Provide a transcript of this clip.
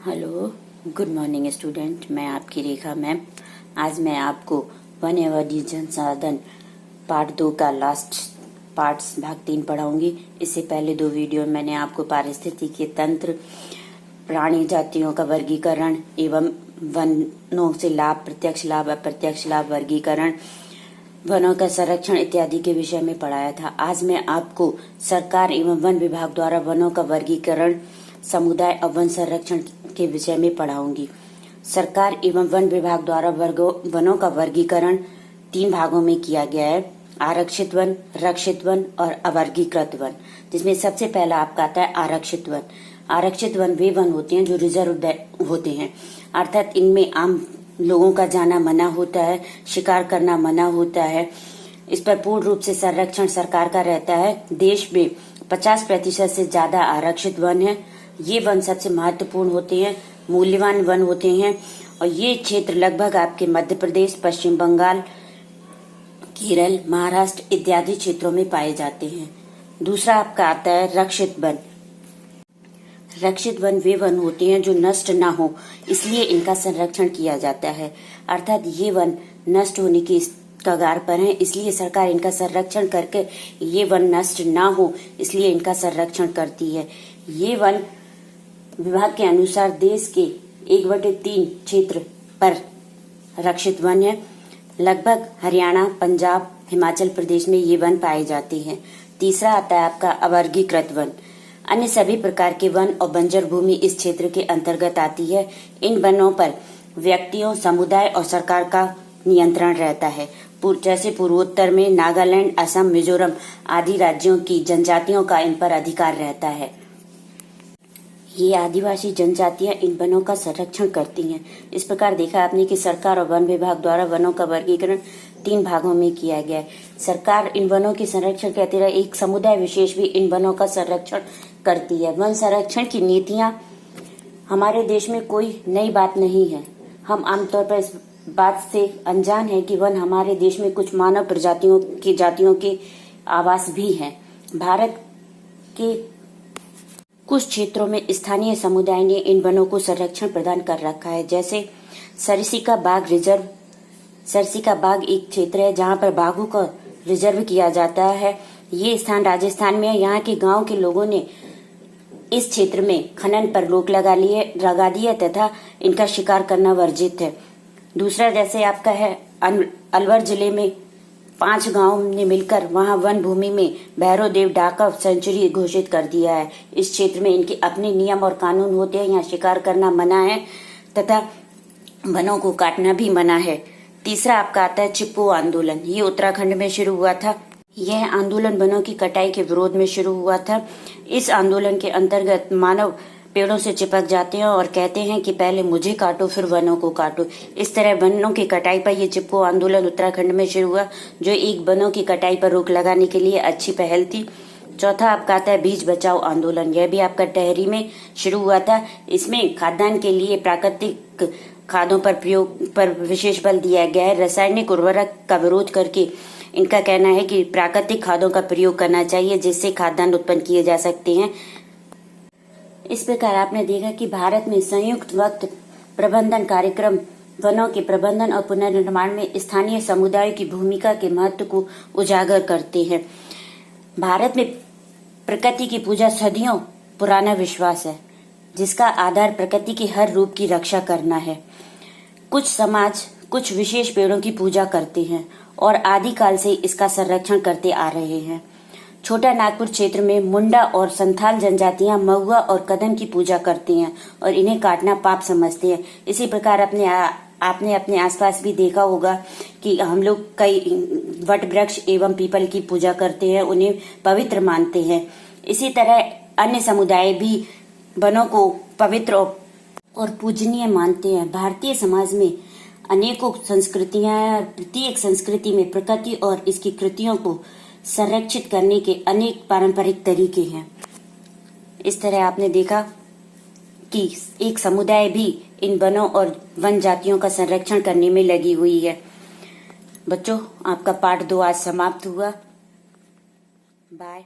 Hello, good morning student. मैं आपकी रेखा ma'am. आज मैं आपको वन एवं संसाधन पार्ट 2 का लास्ट पार्ट्स भाग 3 पढ़ाऊंगी। इससे पहले 2 वीडियो में मैंने आपको पारिस्थितिकी तंत्र, प्राणी जातियों का वर्गीकरण एवं वनों से लाभ, प्रत्यक्ष लाभ, अप्रत्यक्ष लाभ वर्गीकरण, वनों का संरक्षण इत्यादि के विषय में पढ़ाया था। आज मैं आपको सरकार एवं वन विभाग द्वारा वनों का वर्गीकरण, समुदाय और वन संरक्षण के विषय में पढ़ाऊंगी। सरकार एवं वन विभाग द्वारा वनों का वर्गीकरण 3 भागों में किया गया है: आरक्षित वन, रक्षित वन और अवर्गीकृत वन। जिसमें सबसे पहला आपका आता है आरक्षित वन। आरक्षित वन वे वन होते हैं जो रिजर्व होते हैं, अर्थात इनमें आम लोगों का जाना मना होता है, शिकार करना मना होता है। इस पर पूर्ण रूप से संरक्षण सरकार का रहता है। देश में 50% से ज्यादा आरक्षित वन है। ये वन सबसे महत्वपूर्ण होते हैं, मूल्यवान वन होते हैं और ये क्षेत्र लगभग आपके मध्य प्रदेश, पश्चिम बंगाल, केरल, महाराष्ट्र इत्यादि क्षेत्रों में पाए जाते हैं। दूसरा आपका आता है रक्षित वन। रक्षित वन वे वन होते हैं जो नष्ट ना हो, इसलिए इनका संरक्षण किया जाता है। अर्थात ये वन नष्ट होने की कगार पर हैं, इसलिए सरकार इनका संरक्षण करके ये वन नष्ट ना हो, इसलिए इनका संरक्षण करती है। ये वन विभाग के अनुसार देश के 1/3 क्षेत्र पर रक्षित वन है। लगभग हरियाणा, पंजाब, हिमाचल प्रदेश में ये वन पाए जाते हैं। तीसरा आता है आपका अवर्गीकृत वन। अन्य सभी प्रकार के वन और बंजर भूमि इस क्षेत्र के अंतर्गत आती है। इन वनों पर व्यक्तियों, समुदाय और सरकार का नियंत्रण रहता है। जैसे पूर्वोत्तर में नागालैंड, असम, मिजोरम आदि राज्यों की जनजातियों का इन पर अधिकार रहता है। ये आदिवासी जनजातियां इन वनों का संरक्षण करती हैं। इस प्रकार देखा आपने कि सरकार और वन विभाग द्वारा वनों का वर्गीकरण 3 भागों में किया गया है। सरकार इन वनों के संरक्षण के अतिरिक्त एक समुदाय विशेष भी इन वनों का संरक्षण करती है। वन संरक्षण की नीतियां हमारे देश में कोई नई बात नहीं है। हम आमतौर पर इस बात से अनजान है कि वन हमारे देश में कुछ मानव प्रजातियों की जातियों के आवास भी हैं। भारत के कुछ क्षेत्रों में स्थानीय समुदाय ने इन वनों को संरक्षण प्रदान कर रखा है। जैसे सरसिका बाघ रिजर्व। सरसिका बाघ एक क्षेत्र है जहां पर बाघों का रिजर्व किया जाता है। ये स्थान राजस्थान में है। यहाँ के गांव के लोगों ने इस क्षेत्र में खनन पर रोक लगा दी है तथा इनका शिकार करना वर्जित है। दूसरा जैसे आपका है अलवर जिले में 5 गांव ने मिलकर वहां वन भूमि में भैरव देव डाकव सेंचुरी घोषित कर दिया है। इस क्षेत्र में इनके अपने नियम और कानून होते हैं। यहाँ शिकार करना मना है तथा वनों को काटना भी मना है। तीसरा आपका आता है चिपको आंदोलन। ये उत्तराखंड में शुरू हुआ था। यह आंदोलन वनों की कटाई के विरोध में शुरू हुआ था। इस आंदोलन के अंतर्गत मानव पेड़ों से चिपक जाते हैं और कहते हैं कि पहले मुझे काटो फिर वनों को काटो। इस तरह वनों की कटाई पर यह चिपको आंदोलन उत्तराखंड में शुरू हुआ, जो एक वनों की कटाई पर रोक लगाने के लिए अच्छी पहल थी। चौथा आपका आता है बीज बचाओ आंदोलन। यह भी आपका टेहरी में शुरू हुआ था। इसमें खाद्यान्न के लिए प्राकृतिक खादों पर प्रयोग पर विशेष बल दिया गया है। रासायनिक उर्वरक का विरोध करके इनका कहना है कि प्राकृतिक खादों का प्रयोग करना चाहिए, जिससे खाद्यान्न उत्पन्न किए जा सकते हैं। इस प्रकार आपने देखा कि भारत में संयुक्त वक्त प्रबंधन कार्यक्रम वनों के प्रबंधन और पुनर्निर्माण में स्थानीय समुदाय की भूमिका के महत्व को उजागर करते हैं। भारत में प्रकृति की पूजा सदियों पुराना विश्वास है, जिसका आधार प्रकृति के हर रूप की रक्षा करना है। कुछ समाज कुछ विशेष पेड़ों की पूजा करते हैं और आदिकाल से इसका संरक्षण करते आ रहे हैं। छोटा नागपुर क्षेत्र में मुंडा और संथाल जनजातियां महुआ और कदम की पूजा करती हैं और इन्हें काटना पाप समझते हैं। इसी प्रकार आपने अपने आसपास भी देखा होगा कि हम लोग कई वट वृक्ष एवं पीपल की पूजा करते हैं, उन्हें पवित्र मानते हैं। इसी तरह अन्य समुदाय भी वनों को पवित्र और पूजनीय मानते हैं। भारतीय समाज में अनेकों संस्कृतियां हैं। प्रत्येक संस्कृति में प्रकृति और इसकी कृतियों को संरक्षित करने के अनेक पारंपरिक तरीके हैं। इस तरह आपने देखा कि एक समुदाय भी इन वनों और वन जातियों का संरक्षण करने में लगी हुई है। बच्चों, आपका पाठ 2 आज समाप्त हुआ। बाय।